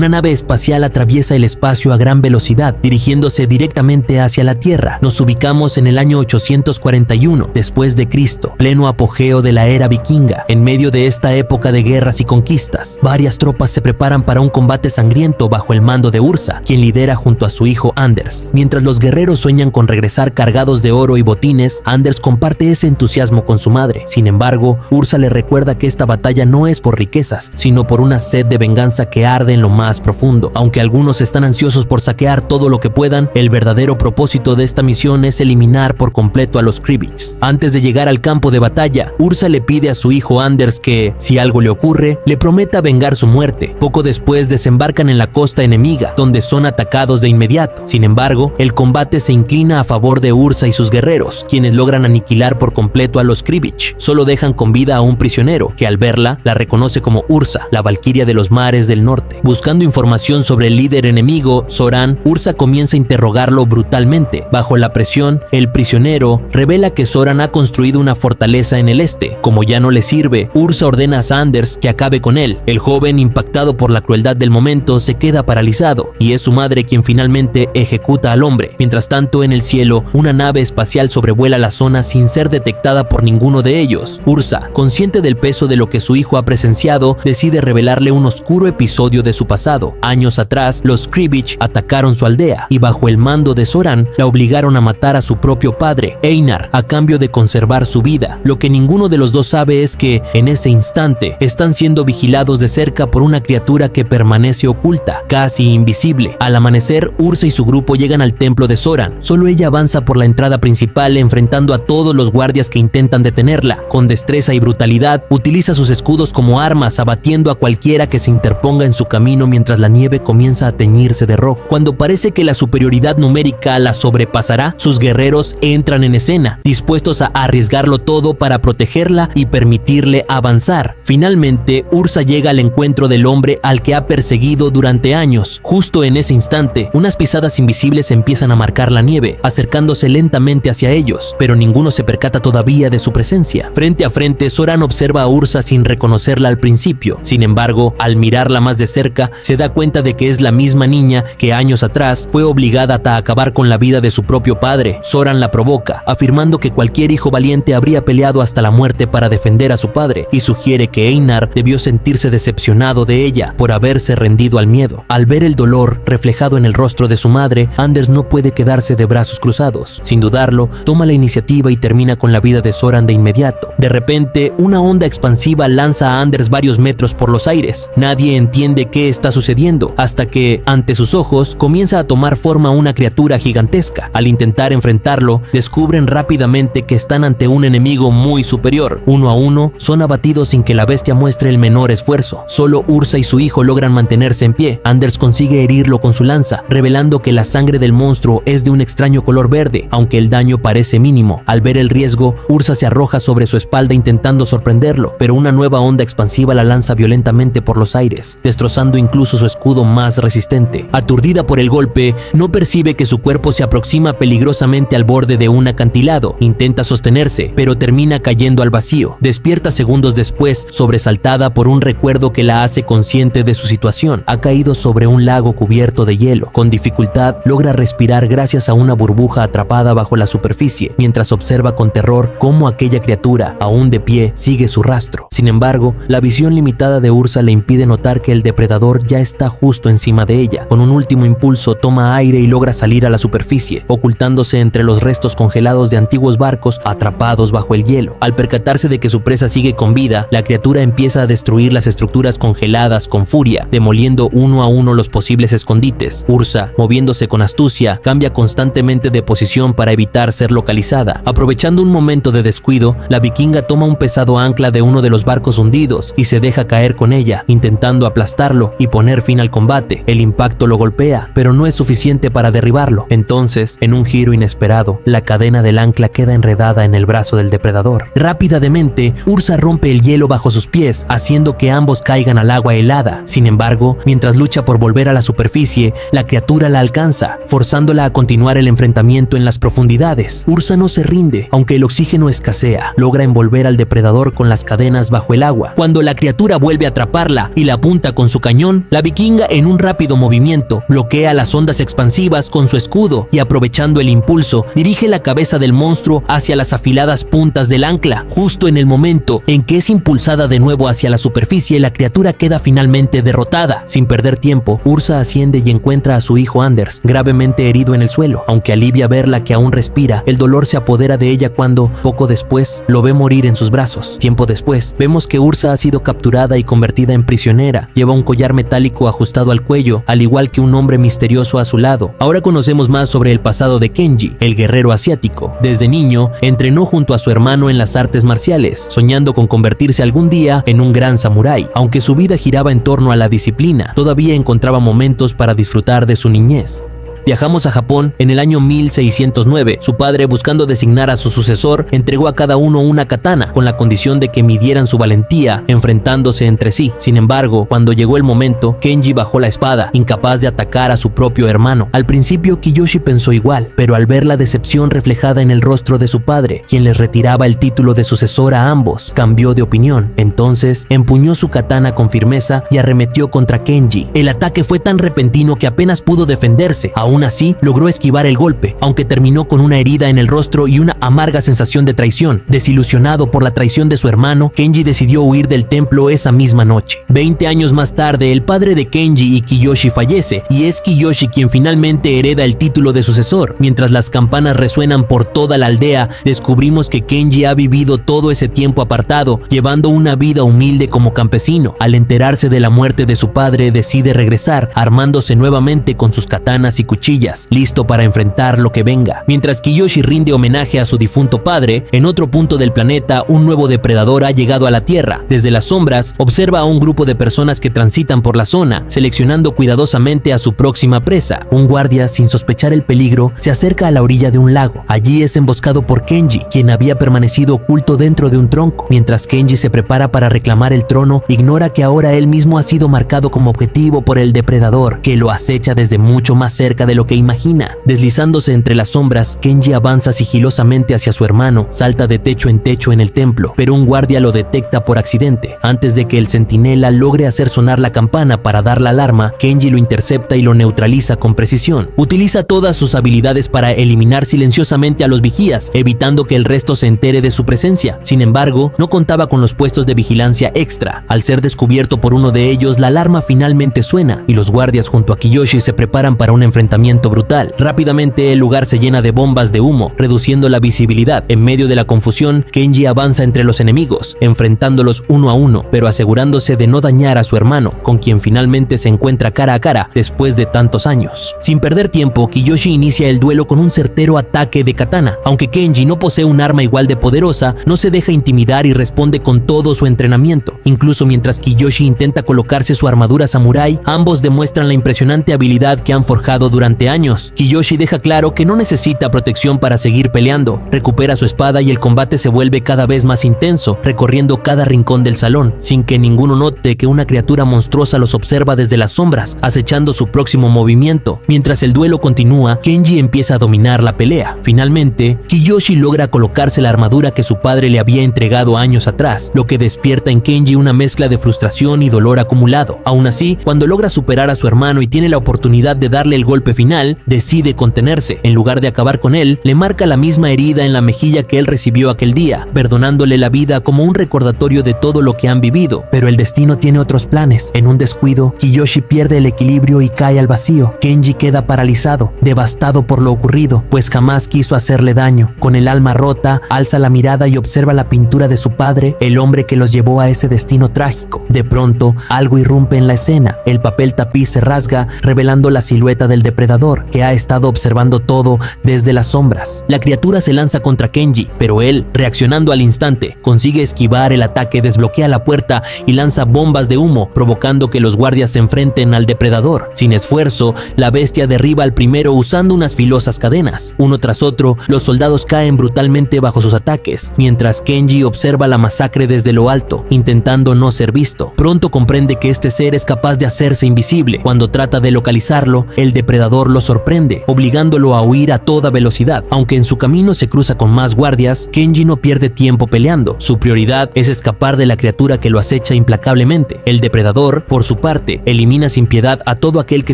una nave espacial atraviesa el espacio a gran velocidad, dirigiéndose directamente hacia la Tierra. Nos ubicamos en el año 841 después de Cristo, pleno apogeo de la era vikinga. En medio de esta época de guerras y conquistas, varias tropas se preparan para un combate sangriento bajo el mando de Ursa, quien lidera junto a su hijo Anders. Mientras los guerreros sueñan con regresar cargados de oro y botines, Anders comparte ese entusiasmo con su madre. Sin embargo, Ursa le recuerda que esta batalla no es por riquezas, sino por una sed de venganza que arde en lo más profundo. Aunque algunos están ansiosos por saquear todo lo que puedan, el verdadero propósito de esta misión es eliminar por completo a los Krivichs. Antes de llegar al campo de batalla, Ursa le pide a su hijo Anders que, si algo le ocurre, le prometa vengar su muerte. Poco después desembarcan en la costa enemiga, donde son atacados de inmediato. Sin embargo, el combate se inclina a favor de Ursa y sus guerreros, quienes logran aniquilar por completo a los Krivich. Solo dejan con vida a un prisionero, que al verla, la reconoce como Ursa, la valquiria de los mares del norte. Buscando información sobre el líder enemigo, Soran, Ursa comienza a interrogarlo brutalmente. Bajo la presión, el prisionero revela que Soran ha construido una fortaleza en el este. Como ya no le sirve, Ursa ordena a Anders que acabe con él. El joven, impactado por la crueldad del momento, se queda paralizado, y es su madre quien finalmente ejecuta al hombre. Mientras tanto, en el cielo, una nave espacial sobrevuela la zona sin ser detectada por ninguno de ellos. Ursa, consciente del peso de lo que su hijo ha presenciado, decide revelarle un oscuro episodio de su pasado. Años atrás, los Krivich atacaron su aldea, y bajo el mando de Soran, la obligaron a matar a su propio padre, Einar, a cambio de conservar su vida. Lo que ninguno de los dos sabe es que, en ese instante, están siendo vigilados de cerca por una criatura que permanece oculta, casi invisible. Al amanecer, Ursa y su grupo llegan al templo de Soran. Solo ella avanza por la entrada principal, enfrentando a todos los guardias que intentan detenerla. Con destreza y brutalidad, utiliza sus escudos como armas, abatiendo a cualquiera que se interponga en su camino mientras la nieve comienza a teñirse de rojo. Cuando parece que la superioridad numérica la sobrepasará, sus guerreros entran en escena, dispuestos a arriesgarlo todo para protegerla y permitirle avanzar. Finalmente, Ursa llega al encuentro del hombre al que ha perseguido durante años. Justo en ese instante, unas pisadas invisibles empiezan a marcar la nieve, acercándose lentamente hacia ellos, pero ninguno se percata todavía de su presencia. Frente a frente, Soran observa a Ursa sin reconocerla al principio. Sin embargo, al mirarla más de cerca, se da cuenta de que es la misma niña que años atrás fue obligada a acabar con la vida de su propio padre. Soran la provoca, afirmando que cualquier hijo valiente habría peleado hasta la muerte para defender a su padre, y sugiere que Einar debió sentirse decepcionado de ella por haberse rendido al miedo. Al ver el dolor reflejado en el rostro de su madre, Anders no puede quedarse de brazos cruzados. Sin dudarlo, toma la iniciativa y termina con la vida de Soran de inmediato. De repente, una onda expansiva lanza a Anders varios metros por los aires. Nadie entiende qué está sucediendo, hasta que, ante sus ojos, comienza a tomar forma una criatura gigantesca. Al intentar enfrentarlo, descubren rápidamente que están ante un enemigo muy superior. Uno a uno, son abatidos sin que la bestia muestre el menor esfuerzo. Solo Ursa y su hijo logran mantenerse en pie. Anders consigue herirlo con su lanza, revelando que la sangre del monstruo es de un extraño color verde, aunque el daño parece mínimo. Al ver el riesgo, Ursa se arroja sobre su espalda intentando sorprenderlo, pero una nueva onda expansiva la lanza violentamente por los aires, destrozando incluso su escudo más resistente. Aturdida por el golpe, no percibe que su cuerpo se aproxima peligrosamente al borde de un acantilado. Intenta sostenerse, pero termina cayendo al vacío. Despierta segundos después, sobresaltada por un recuerdo que la hace consciente de su situación. Ha caído sobre un lago cubierto de hielo. Con dificultad, logra respirar gracias a una burbuja atrapada bajo la superficie, mientras observa con terror cómo aquella criatura, aún de pie, sigue su rastro. Sin embargo, la visión limitada de Ursa le impide notar que el depredador ya está justo encima de ella. Con un último impulso, toma aire y logra salir a la superficie, ocultándose entre los restos congelados de antiguos barcos atrapados bajo el hielo. Al percatarse de que su presa sigue con vida, la criatura empieza a destruir las estructuras congeladas con furia, demoliendo uno a uno los posibles escondites. Ursa, moviéndose con astucia, cambia constantemente de posición para evitar ser localizada. Aprovechando un momento de descuido, la vikinga toma un pesado ancla de uno de los barcos hundidos y se deja caer con ella, intentando aplastarlo y poner fin al combate. El impacto lo golpea, pero no es suficiente para derribarlo. Entonces, en un giro inesperado, la cadena del ancla queda enredada en el brazo del depredador. Rápidamente, Ursa rompe el hielo bajo sus pies, haciendo que ambos caigan al agua helada. Sin embargo, mientras lucha por volver a la superficie, la criatura la alcanza, forzándola a continuar el enfrentamiento en las profundidades. Ursa no se rinde, aunque el oxígeno escasea. Logra envolver al depredador con las cadenas bajo el agua. Cuando la criatura vuelve a atraparla y la apunta con su cañón, La vikinga, en un rápido movimiento, bloquea las ondas expansivas con su escudo y, aprovechando el impulso, dirige la cabeza del monstruo hacia las afiladas puntas del ancla. Justo en el momento en que es impulsada de nuevo hacia la superficie, la criatura queda finalmente derrotada. Sin perder tiempo, Ursa asciende y encuentra a su hijo Anders, gravemente herido en el suelo. Aunque alivia verla que aún respira, el dolor se apodera de ella cuando, poco después, lo ve morir en sus brazos. Tiempo después, vemos que Ursa ha sido capturada y convertida en prisionera. Lleva un collar metálico ajustado al cuello, al igual que un hombre misterioso a su lado. Ahora conocemos más sobre el pasado de Kenji, el guerrero asiático. Desde niño, entrenó junto a su hermano en las artes marciales, soñando con convertirse algún día en un gran samurái. Aunque su vida giraba en torno a la disciplina, todavía encontraba momentos para disfrutar de su niñez. Viajamos a Japón en el año 1609. Su padre, buscando designar a su sucesor, entregó a cada uno una katana, con la condición de que midieran su valentía enfrentándose entre sí. Sin embargo, cuando llegó el momento, Kenji bajó la espada, incapaz de atacar a su propio hermano. Al principio, Kiyoshi pensó igual, pero al ver la decepción reflejada en el rostro de su padre, quien les retiraba el título de sucesor a ambos, cambió de opinión. Entonces, empuñó su katana con firmeza y arremetió contra Kenji. El ataque fue tan repentino que apenas pudo defenderse. Aún así, logró esquivar el golpe, aunque terminó con una herida en el rostro y una amarga sensación de traición. Desilusionado por la traición de su hermano, Kenji decidió huir del templo esa misma noche. 20 años más tarde, el padre de Kenji y Kiyoshi fallece, y es Kiyoshi quien finalmente hereda el título de sucesor. Mientras las campanas resuenan por toda la aldea, descubrimos que Kenji ha vivido todo ese tiempo apartado, llevando una vida humilde como campesino. Al enterarse de la muerte de su padre, decide regresar, armándose nuevamente con sus katanas y cuchillas, listo para enfrentar lo que venga. Mientras Kiyoshi rinde homenaje a su difunto padre, en otro punto del planeta, un nuevo depredador ha llegado a la Tierra. Desde las sombras, observa a un grupo de personas que transitan por la zona, seleccionando cuidadosamente a su próxima presa. Un guardia, sin sospechar el peligro, se acerca a la orilla de un lago. Allí es emboscado por Kenji, quien había permanecido oculto dentro de un tronco. Mientras Kenji se prepara para reclamar el trono, ignora que ahora él mismo ha sido marcado como objetivo por el depredador, que lo acecha desde mucho más cerca de lo que imagina. Deslizándose entre las sombras, Kenji avanza sigilosamente hacia su hermano, salta de techo en techo en el templo, pero un guardia lo detecta por accidente. Antes de que el centinela logre hacer sonar la campana para dar la alarma, Kenji lo intercepta y lo neutraliza con precisión. Utiliza todas sus habilidades para eliminar silenciosamente a los vigías, evitando que el resto se entere de su presencia. Sin embargo, no contaba con los puestos de vigilancia extra. Al ser descubierto por uno de ellos, la alarma finalmente suena y los guardias junto a Kiyoshi se preparan para un enfrentamiento brutal. Rápidamente el lugar se llena de bombas de humo, reduciendo la visibilidad. En medio de la confusión, Kenji avanza entre los enemigos, enfrentándolos uno a uno, pero asegurándose de no dañar a su hermano, con quien finalmente se encuentra cara a cara después de tantos años. Sin perder tiempo, Kiyoshi inicia el duelo con un certero ataque de katana. Aunque Kenji no posee un arma igual de poderosa, no se deja intimidar y responde con todo su entrenamiento. Incluso mientras Kiyoshi intenta colocarse su armadura samurái, ambos demuestran la impresionante habilidad que han forjado durante años. Kiyoshi deja claro que no necesita protección para seguir peleando. Recupera su espada y el combate se vuelve cada vez más intenso, recorriendo cada rincón del salón, sin que ninguno note que una criatura monstruosa los observa desde las sombras, acechando su próximo movimiento. Mientras el duelo continúa, Kenji empieza a dominar la pelea. Finalmente, Kiyoshi logra colocarse la armadura que su padre le había entregado años atrás, lo que despierta en Kenji una mezcla de frustración y dolor acumulado. Aún así, cuando logra superar a su hermano y tiene la oportunidad de darle el golpe final, decide contenerse. En lugar de acabar con él, le marca la misma herida en la mejilla que él recibió aquel día, perdonándole la vida como un recordatorio de todo lo que han vivido. Pero el destino tiene otros planes. En un descuido, Kiyoshi pierde el equilibrio y cae al vacío. Kenji queda paralizado, devastado por lo ocurrido, pues jamás quiso hacerle daño. Con el alma rota, alza la mirada y observa la pintura de su padre, el hombre que los llevó a ese destino trágico. De pronto, algo irrumpe en la escena. El papel tapiz se rasga, revelando la silueta del depredador, que ha estado observando todo desde las sombras. La criatura se lanza contra Kenji, pero él, reaccionando al instante, consigue esquivar el ataque, desbloquea la puerta y lanza bombas de humo, provocando que los guardias se enfrenten al depredador. Sin esfuerzo, la bestia derriba al primero usando unas filosas cadenas. Uno tras otro, los soldados caen brutalmente bajo sus ataques, mientras Kenji observa la masacre desde lo alto, intentando no ser visto. Pronto comprende que este ser es capaz de hacerse invisible. Cuando trata de localizarlo, el depredador depredador lo sorprende, obligándolo a huir a toda velocidad. Aunque en su camino se cruza con más guardias, Kenji no pierde tiempo peleando. Su prioridad es escapar de la criatura que lo acecha implacablemente. El depredador, por su parte, elimina sin piedad a todo aquel que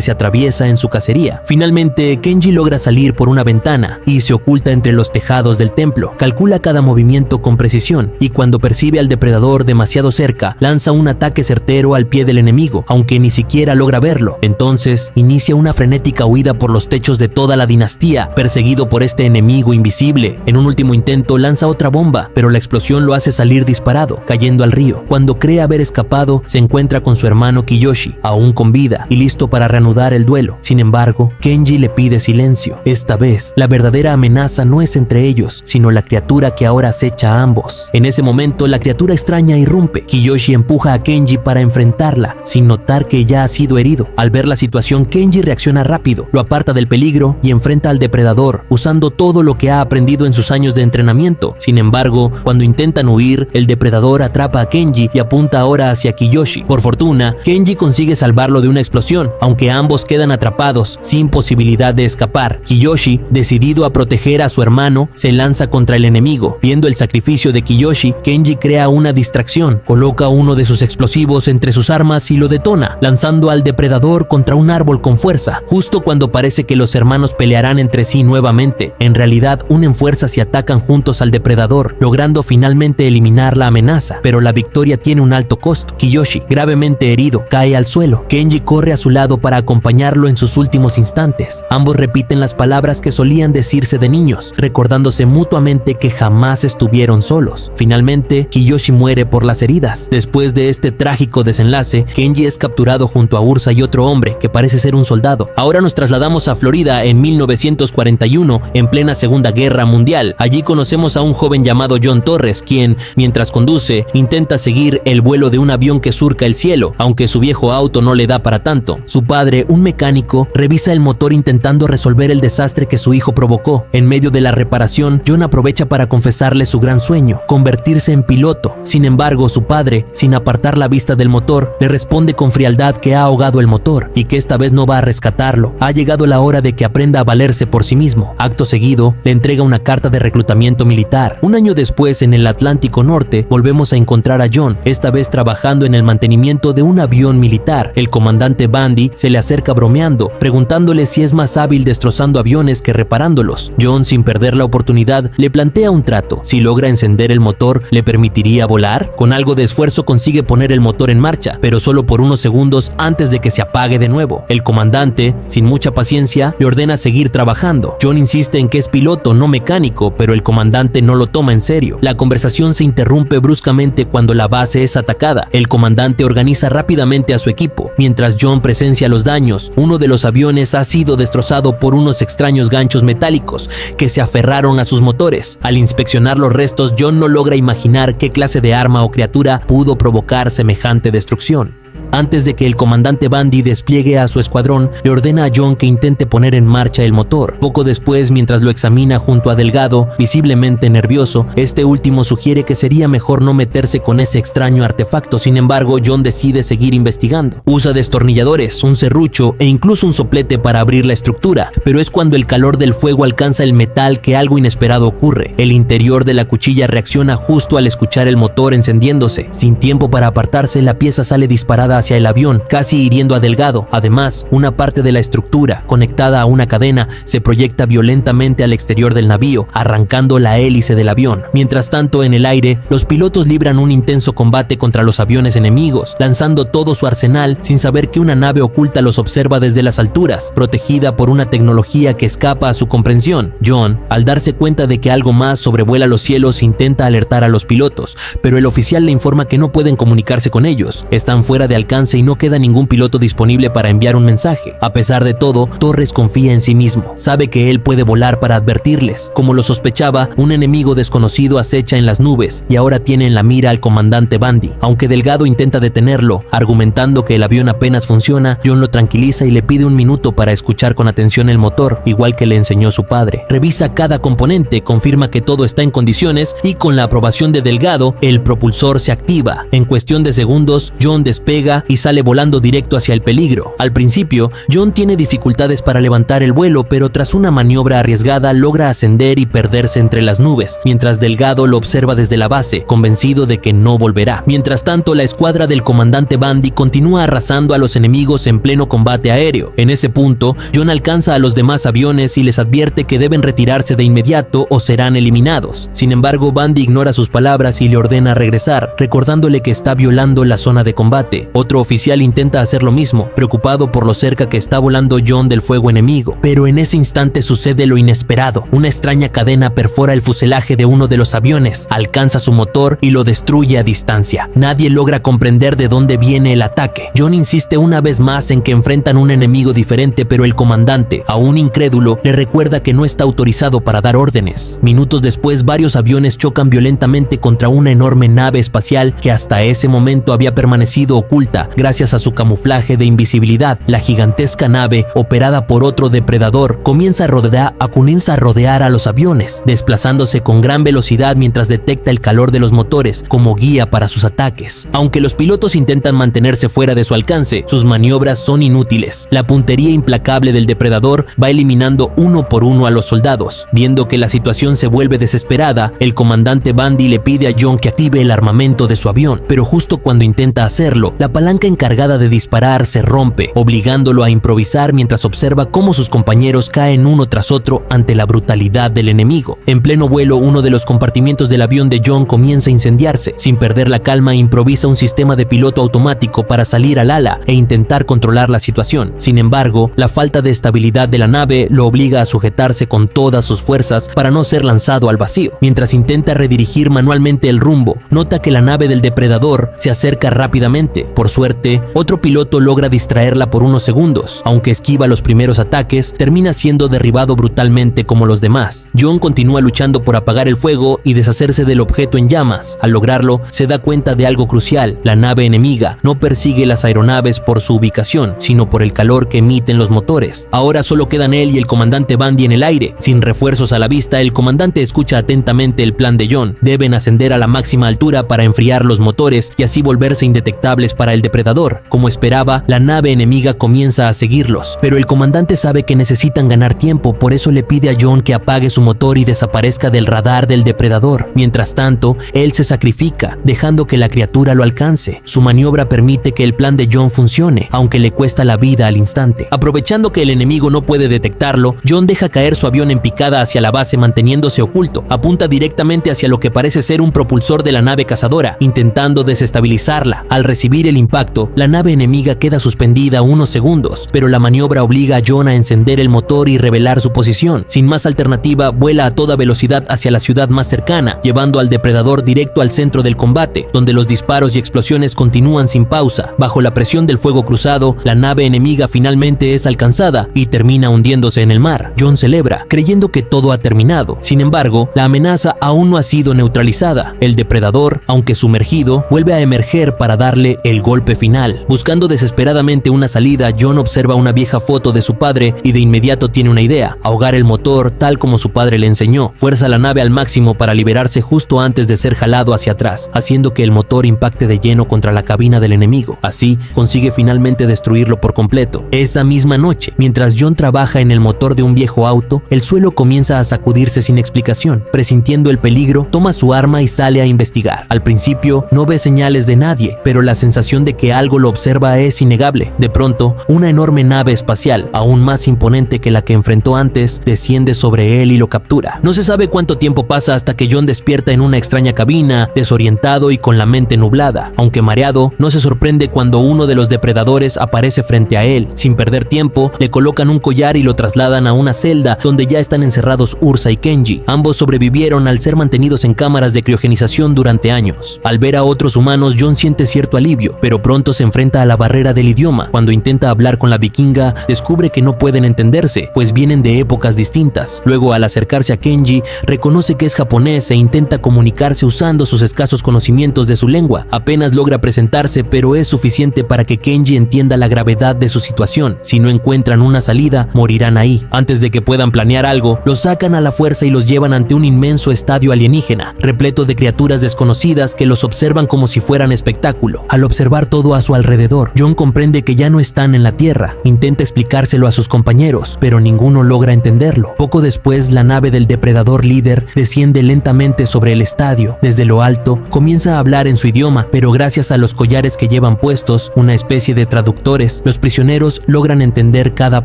se atraviesa en su cacería. Finalmente, Kenji logra salir por una ventana y se oculta entre los tejados del templo. Calcula cada movimiento con precisión y cuando percibe al depredador demasiado cerca, lanza un ataque certero al pie del enemigo, aunque ni siquiera logra verlo. Entonces, inicia una frenética huida por los techos de toda la dinastía, perseguido por este enemigo invisible. En un último intento, lanza otra bomba, pero la explosión lo hace salir disparado, cayendo al río. Cuando cree haber escapado, se encuentra con su hermano Kiyoshi, aún con vida y listo para reanudar el duelo. Sin embargo, Kenji le pide silencio. Esta vez, la verdadera amenaza no es entre ellos, sino la criatura que ahora acecha a ambos. En ese momento, la criatura extraña irrumpe. Kiyoshi empuja a Kenji para enfrentarla, sin notar que ya ha sido herido. Al ver la situación, Kenji reacciona rápido, lo aparta del peligro y enfrenta al depredador, usando todo lo que ha aprendido en sus años de entrenamiento. Sin embargo, cuando intentan huir, el depredador atrapa a Kenji y apunta ahora hacia Kiyoshi. Por fortuna, Kenji consigue salvarlo de una explosión, aunque ambos quedan atrapados, sin posibilidad de escapar. Kiyoshi, decidido a proteger a su hermano, se lanza contra el enemigo. Viendo el sacrificio de Kiyoshi, Kenji crea una distracción, coloca uno de sus explosivos entre sus armas y lo detona, lanzando al depredador contra un árbol con fuerza, justo cuando parece que los hermanos pelearán entre sí nuevamente. En realidad, unen fuerzas y atacan juntos al depredador, logrando finalmente eliminar la amenaza, pero la victoria tiene un alto costo. Kiyoshi, gravemente herido, cae al suelo. Kenji corre a su lado para acompañarlo en sus últimos instantes. Ambos repiten las palabras que solían decirse de niños, recordándose mutuamente que jamás estuvieron solos. Finalmente, Kiyoshi muere por las heridas. Después de este trágico desenlace, Kenji es capturado junto a Ursa y otro hombre que parece ser un soldado. Ahora nos trasladamos a Florida en 1941, en plena Segunda Guerra Mundial. Allí conocemos a un joven llamado John Torres, quien, mientras conduce, intenta seguir el vuelo de un avión que surca el cielo, aunque su viejo auto no le da para tanto. Su padre, un mecánico, revisa el motor intentando resolver el desastre que su hijo provocó. En medio de la reparación, John aprovecha para confesarle su gran sueño, convertirse en piloto. Sin embargo, su padre, sin apartar la vista del motor, le responde con frialdad que ha ahogado el motor y que esta vez no va a rescatarlo. Ha llegado la hora de que aprenda a valerse por sí mismo. Acto seguido, le entrega una carta de reclutamiento militar. Un año después, en el Atlántico Norte, volvemos a encontrar a John, esta vez trabajando en el mantenimiento de un avión militar. El comandante Bundy se le acerca bromeando, preguntándole si es más hábil destrozando aviones que reparándolos. John, sin perder la oportunidad, le plantea un trato. Si logra encender el motor, ¿le permitiría volar? Con algo de esfuerzo consigue poner el motor en marcha, pero solo por unos segundos antes de que se apague de nuevo. El comandante, sin mucha paciencia, le ordena seguir trabajando. John insiste en que es piloto, no mecánico, pero el comandante no lo toma en serio. La conversación se interrumpe bruscamente cuando la base es atacada. El comandante organiza rápidamente a su equipo. Mientras John presencia los daños, uno de los aviones ha sido destrozado por unos extraños ganchos metálicos que se aferraron a sus motores. Al inspeccionar los restos, John no logra imaginar qué clase de arma o criatura pudo provocar semejante destrucción. Antes de que el comandante Bundy despliegue a su escuadrón, le ordena a John que intente poner en marcha el motor. Poco después, mientras lo examina junto a Delgado, visiblemente nervioso, este último sugiere que sería mejor no meterse con ese extraño artefacto. Sin embargo, John decide seguir investigando. Usa destornilladores, un serrucho e incluso un soplete para abrir la estructura, pero es cuando el calor del fuego alcanza el metal que algo inesperado ocurre. El interior de la cuchilla reacciona justo al escuchar el motor encendiéndose. Sin tiempo para apartarse, la pieza sale disparada hacia el avión, casi hiriendo a Delgado. Además, una parte de la estructura, conectada a una cadena, se proyecta violentamente al exterior del navío, arrancando la hélice del avión. Mientras tanto, en el aire, los pilotos libran un intenso combate contra los aviones enemigos, lanzando todo su arsenal sin saber que una nave oculta los observa desde las alturas, protegida por una tecnología que escapa a su comprensión. John, al darse cuenta de que algo más sobrevuela los cielos, intenta alertar a los pilotos, pero el oficial le informa que no pueden comunicarse con ellos. Están fuera de alcance y no queda ningún piloto disponible para enviar un mensaje. A pesar de todo, Torres confía en sí mismo. Sabe que él puede volar para advertirles. Como lo sospechaba, un enemigo desconocido acecha en las nubes y ahora tiene en la mira al comandante Bundy. Aunque Delgado intenta detenerlo, argumentando que el avión apenas funciona, John lo tranquiliza y le pide un minuto para escuchar con atención el motor, igual que le enseñó su padre. Revisa cada componente, confirma que todo está en condiciones y con la aprobación de Delgado, el propulsor se activa. En cuestión de segundos, John despega para y sale volando directo hacia el peligro. Al principio, John tiene dificultades para levantar el vuelo, pero tras una maniobra arriesgada logra ascender y perderse entre las nubes, mientras Delgado lo observa desde la base, convencido de que no volverá. Mientras tanto, la escuadra del comandante Bundy continúa arrasando a los enemigos en pleno combate aéreo. En ese punto, John alcanza a los demás aviones y les advierte que deben retirarse de inmediato o serán eliminados. Sin embargo, Bundy ignora sus palabras y le ordena regresar, recordándole que está violando la zona de combate. Otro oficial intenta hacer lo mismo, preocupado por lo cerca que está volando John del fuego enemigo. Pero en ese instante sucede lo inesperado. Una extraña cadena perfora el fuselaje de uno de los aviones, alcanza su motor y lo destruye a distancia. Nadie logra comprender de dónde viene el ataque. John insiste una vez más en que enfrentan un enemigo diferente, pero el comandante, aún incrédulo, le recuerda que no está autorizado para dar órdenes. Minutos después, varios aviones chocan violentamente contra una enorme nave espacial que hasta ese momento había permanecido oculta gracias a su camuflaje de invisibilidad. La gigantesca nave, operada por otro depredador, comienza a rodear a los aviones, desplazándose con gran velocidad mientras detecta el calor de los motores como guía para sus ataques. Aunque los pilotos intentan mantenerse fuera de su alcance, sus maniobras son inútiles. La puntería implacable del depredador va eliminando uno por uno a los soldados. Viendo que la situación se vuelve desesperada, el comandante Bundy le pide a John que active el armamento de su avión, pero justo cuando intenta hacerlo, la palanca encargada de disparar se rompe, obligándolo a improvisar mientras observa cómo sus compañeros caen uno tras otro ante la brutalidad del enemigo. En pleno vuelo, uno de los compartimientos del avión de John comienza a incendiarse. Sin perder la calma, improvisa un sistema de piloto automático para salir al ala e intentar controlar la situación. Sin embargo, la falta de estabilidad de la nave lo obliga a sujetarse con todas sus fuerzas para no ser lanzado al vacío. Mientras intenta redirigir manualmente el rumbo, nota que la nave del depredador se acerca rápidamente. Por suerte, otro piloto logra distraerla por unos segundos. Aunque esquiva los primeros ataques, termina siendo derribado brutalmente como los demás. John continúa luchando por apagar el fuego y deshacerse del objeto en llamas. Al lograrlo, se da cuenta de algo crucial: la nave enemiga no persigue las aeronaves por su ubicación, sino por el calor que emiten los motores. Ahora solo quedan él y el comandante Bundy en el aire. Sin refuerzos a la vista, el comandante escucha atentamente el plan de John. Deben ascender a la máxima altura para enfriar los motores y así volverse indetectables para el depredador. Como esperaba, la nave enemiga comienza a seguirlos, pero el comandante sabe que necesitan ganar tiempo, por eso le pide a John que apague su motor y desaparezca del radar del depredador. Mientras tanto, él se sacrifica, dejando que la criatura lo alcance. Su maniobra permite que el plan de John funcione, aunque le cuesta la vida al instante. Aprovechando que el enemigo no puede detectarlo, John deja caer su avión en picada hacia la base, manteniéndose oculto. Apunta directamente hacia lo que parece ser un propulsor de la nave cazadora, intentando desestabilizarla. Al recibir el impacto, la nave enemiga queda suspendida unos segundos, pero la maniobra obliga a John a encender el motor y revelar su posición. Sin más alternativa, vuela a toda velocidad hacia la ciudad más cercana, llevando al depredador directo al centro del combate, donde los disparos y explosiones continúan sin pausa. Bajo la presión del fuego cruzado, la nave enemiga finalmente es alcanzada y termina hundiéndose en el mar. John celebra, creyendo que todo ha terminado. Sin embargo, la amenaza aún no ha sido neutralizada. El depredador, aunque sumergido, vuelve a emerger para darle el golpe final. Buscando desesperadamente una salida, John observa una vieja foto de su padre y de inmediato tiene una idea: ahogar el motor tal como su padre le enseñó. Fuerza la nave al máximo para liberarse justo antes de ser jalado hacia atrás, haciendo que el motor impacte de lleno contra la cabina del enemigo. Así, consigue finalmente destruirlo por completo. Esa misma noche, mientras John trabaja en el motor de un viejo auto, el suelo comienza a sacudirse sin explicación. Presintiendo el peligro, toma su arma y sale a investigar. Al principio, no ve señales de nadie, pero la sensación de que algo lo observa es innegable. De pronto, una enorme nave espacial, aún más imponente que la que enfrentó antes, desciende sobre él y lo captura. No se sabe cuánto tiempo pasa hasta que John despierta en una extraña cabina, desorientado y con la mente nublada. Aunque mareado, no se sorprende cuando uno de los depredadores aparece frente a él. Sin perder tiempo, le colocan un collar y lo trasladan a una celda donde ya están encerrados Ursa y Kenji. Ambos sobrevivieron al ser mantenidos en cámaras de criogenización durante años. Al ver a otros humanos, John siente cierto alivio, pero pronto se enfrenta a la barrera del idioma. Cuando intenta hablar con la vikinga, descubre que no pueden entenderse, pues vienen de épocas distintas. Luego, al acercarse a Kenji, reconoce que es japonés e intenta comunicarse usando sus escasos conocimientos de su lengua. Apenas logra presentarse, pero es suficiente para que Kenji entienda la gravedad de su situación. Si no encuentran una salida, morirán ahí. Antes de que puedan planear algo, los sacan a la fuerza y los llevan ante un inmenso estadio alienígena, repleto de criaturas desconocidas que los observan como si fueran espectáculo. Al observar todo a su alrededor. Jon comprende que ya no están en la Tierra. Intenta explicárselo a sus compañeros, pero ninguno logra entenderlo. Poco después, la nave del depredador líder desciende lentamente sobre el estadio. Desde lo alto, comienza a hablar en su idioma, pero gracias a los collares que llevan puestos, una especie de traductores, los prisioneros logran entender cada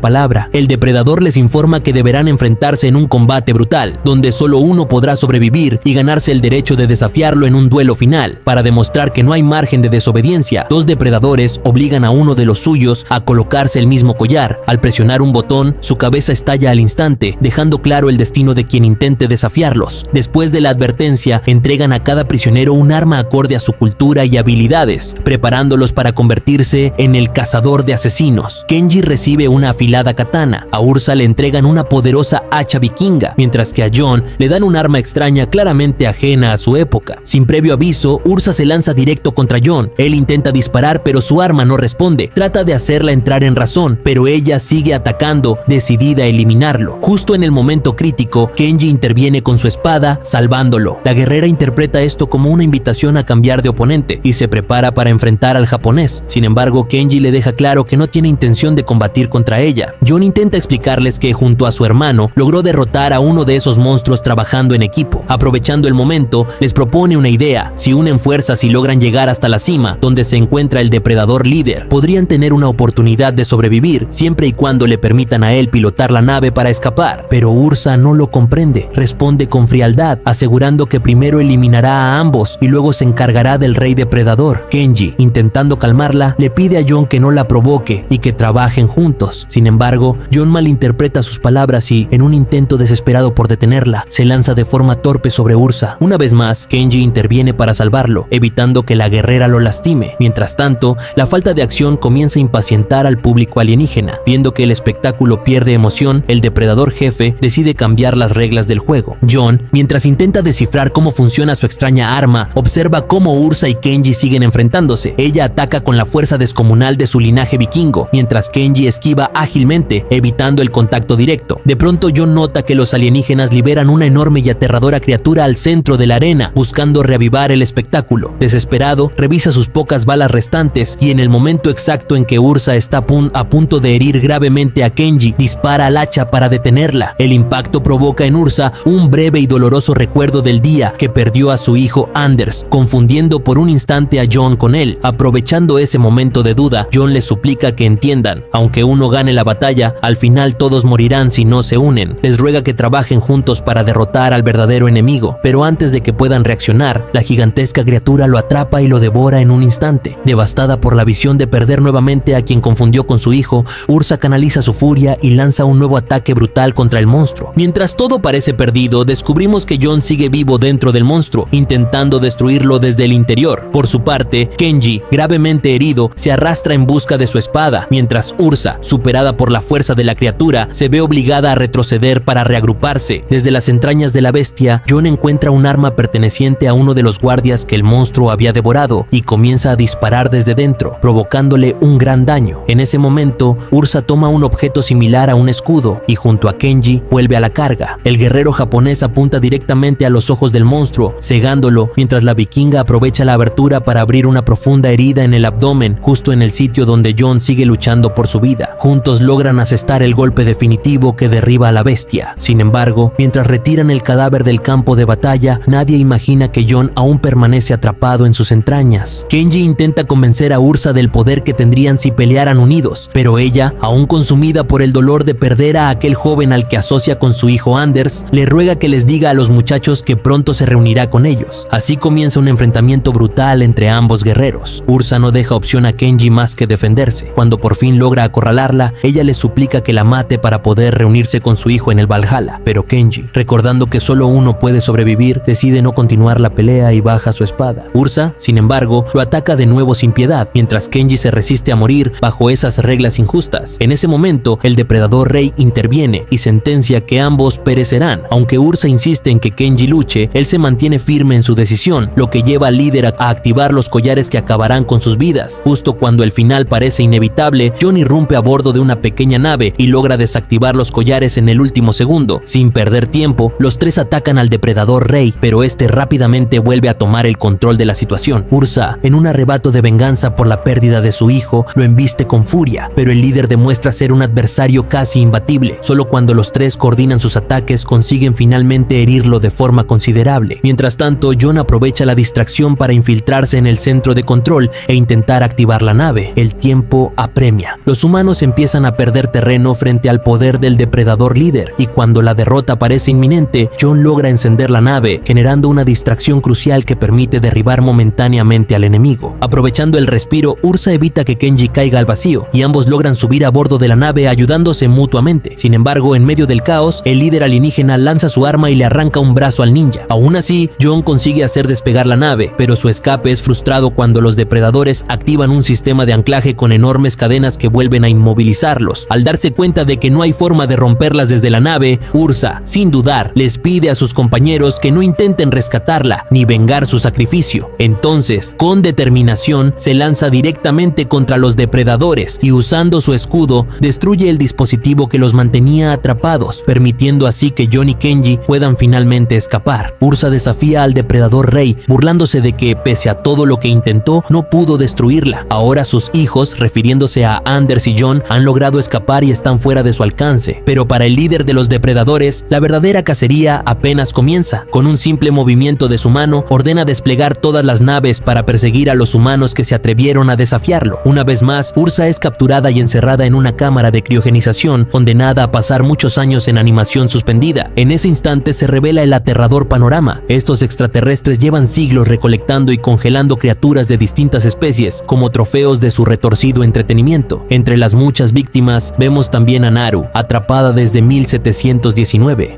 palabra. El depredador les informa que deberán enfrentarse en un combate brutal, donde solo uno podrá sobrevivir y ganarse el derecho de desafiarlo en un duelo final. Para demostrar que no hay margen de desobediencia, dos depredadores obligan a uno de los suyos a colocarse el mismo collar. Al presionar un botón, su cabeza estalla al instante, dejando claro el destino de quien intente desafiarlos. Después de la advertencia, entregan a cada prisionero un arma acorde a su cultura y habilidades, preparándolos para convertirse en el cazador de asesinos. Kenji recibe una afilada katana, a Ursa le entregan una poderosa hacha vikinga, mientras que a Jon le dan un arma extraña claramente ajena a su época. Sin previo aviso, Ursa se lanza directo contra Jon. Él intenta disparar, pero su arma no responde. Trata de hacerla entrar en razón, pero ella sigue atacando, decidida a eliminarlo. Justo en el momento crítico, Kenji interviene con su espada, salvándolo. La guerrera interpreta esto como una invitación a cambiar de oponente y se prepara para enfrentar al japonés. Sin embargo, Kenji le deja claro que no tiene intención de combatir contra ella. Jon intenta explicarles que junto a su hermano logró derrotar a uno de esos monstruos trabajando en equipo. Aprovechando el momento, les propone una idea. Si unen fuerzas y logran llegar hasta la cima, donde se encuentra el depredador líder, podrían tener una oportunidad de sobrevivir, siempre y cuando le permitan a él pilotar la nave para escapar. Pero Ursa no lo comprende. Responde con frialdad, asegurando que primero eliminará a ambos y luego se encargará del rey depredador. Kenji, intentando calmarla, le pide a Jon que no la provoque y que trabajen juntos. Sin embargo, Jon malinterpreta sus palabras y, en un intento desesperado por detenerla, se lanza de forma torpe sobre Ursa. Una vez más, Kenji interviene para salvarlo, evitando que la guerrera lo lastime. Mientras tanto, la falta de acción comienza a impacientar al público alienígena. Viendo que el espectáculo pierde emoción, el depredador jefe decide cambiar las reglas del juego. Jon, mientras intenta descifrar cómo funciona su extraña arma, observa cómo Ursa y Kenji siguen enfrentándose. Ella ataca con la fuerza descomunal de su linaje vikingo, mientras Kenji esquiva ágilmente, evitando el contacto directo. De pronto, Jon nota que los alienígenas liberan una enorme y aterradora criatura al centro de la arena, buscando reavivar el espectáculo. Desesperado, revisa sus pocas balas restantes y en el momento exacto en que Ursa está a punto de herir gravemente a Kenji, dispara al hacha para detenerla. El impacto provoca en Ursa un breve y doloroso recuerdo del día que perdió a su hijo Anders, confundiendo por un instante a Jon con él. Aprovechando ese momento de duda, Jon les suplica que entiendan. Aunque uno gane la batalla, al final todos morirán si no se unen. Les ruega que trabajen juntos para derrotar al verdadero enemigo, pero antes de que puedan reaccionar, la gigantesca criatura lo atrapa y lo devora en un instante. Devastada por la visión de perder nuevamente a quien confundió con su hijo, Ursa canaliza su furia y lanza un nuevo ataque brutal contra el monstruo. Mientras todo parece perdido, descubrimos que Jon sigue vivo dentro del monstruo, intentando destruirlo desde el interior. Por su parte, Kenji, gravemente herido, se arrastra en busca de su espada, mientras Ursa, superada por la fuerza de la criatura, se ve obligada a retroceder para reagruparse. Desde las entrañas de la bestia, Jon encuentra un arma perteneciente a uno de los guardias que el monstruo había devorado y comienza a disparar desde dentro, provocándole un gran daño. En ese momento, Ursa toma un objeto similar a un escudo y junto a Kenji vuelve a la carga. El guerrero japonés apunta directamente a los ojos del monstruo, cegándolo, mientras la vikinga aprovecha la abertura para abrir una profunda herida en el abdomen, justo en el sitio donde Jon sigue luchando por su vida. Juntos logran asestar el golpe definitivo que derriba a la bestia. Sin embargo, mientras retiran el cadáver del campo de batalla, nadie imagina que Jon aún permanece atrapado en sus entrañas. Kenji intenta convencer a Ursa del poder que tendrían si pelearan unidos, pero ella, aún consumida por el dolor de perder a aquel joven al que asocia con su hijo Anders, le ruega que les diga a los muchachos que pronto se reunirá con ellos. Así comienza un enfrentamiento brutal entre ambos guerreros. Ursa no deja opción a Kenji más que defenderse. Cuando por fin logra acorralarla, ella le suplica que la mate para poder reunirse con su hijo en el Valhalla, pero Kenji, recordando que solo uno puede sobrevivir, decide no continuar la pelea y baja su espada. Ursa, sin embargo, lo ataca de nuevo sin piedad, mientras Kenji se resiste a morir bajo esas reglas injustas. En ese momento, el depredador rey interviene y sentencia que ambos perecerán. Aunque Ursa insiste en que Kenji luche, él se mantiene firme en su decisión, lo que lleva al líder a activar los collares que acabarán con sus vidas. Justo cuando el final parece inevitable, Jon irrumpe a bordo de una pequeña nave y logra desactivar los collares en el último segundo. Sin perder tiempo, los tres atacan al depredador rey, pero este rápidamente vuelve a tomar el control de la situación. Ursa, en un arrebato de venganza por la pérdida de su hijo, lo embiste con furia, pero el líder demuestra ser un adversario casi imbatible. Solo cuando los tres coordinan sus ataques consiguen finalmente herirlo de forma considerable. Mientras tanto, Jon aprovecha la distracción para infiltrarse en el centro de control e intentar activar la nave. El tiempo apremia. Los humanos empiezan a perder terreno frente al poder del depredador líder, y cuando la derrota parece inminente, Jon logra encender la nave, generando una distracción crucial que permite derribar momentáneamente al enemigo. Aprovechando el respiro, Ursa evita que Kenji caiga al vacío, y ambos logran subir a bordo de la nave ayudándose mutuamente. Sin embargo, en medio del caos, el líder alienígena lanza su arma y le arranca un brazo al ninja. Aún así, Jon consigue hacer despegar la nave, pero su escape es frustrado cuando los depredadores activan un sistema de anclaje con enormes cadenas que vuelven a inmovilizarlos. Al darse cuenta de que no hay forma de romperlas desde la nave, Ursa, sin dudar, les pide a sus compañeros que no intenten rescatarla ni vengar su sacrificio. Entonces, con determinación, se lanza directamente contra los depredadores y, usando su escudo, destruye el dispositivo que los mantenía atrapados, permitiendo así que Jon y Kenji puedan finalmente escapar. Ursa desafía al depredador rey, burlándose de que, pese a todo lo que intentó, no pudo destruirla. Ahora sus hijos, refiriéndose a Anders y Jon, han logrado escapar y están fuera de su alcance. Pero para el líder de los depredadores, la verdadera cacería apenas comienza. Con un simple movimiento de su mano, ordena desplegar todas las naves para perseguir a los humanos que se atrevieron a desafiarlo. Una vez más, Ursa es capturada y encerrada en una cámara de criogenización, condenada a pasar muchos años en animación suspendida. En ese instante se revela el aterrador panorama. Estos extraterrestres llevan siglos recolectando y congelando criaturas de distintas especies como trofeos de su retorcido entretenimiento. Entre las muchas víctimas vemos también a Naru, atrapada desde 1719.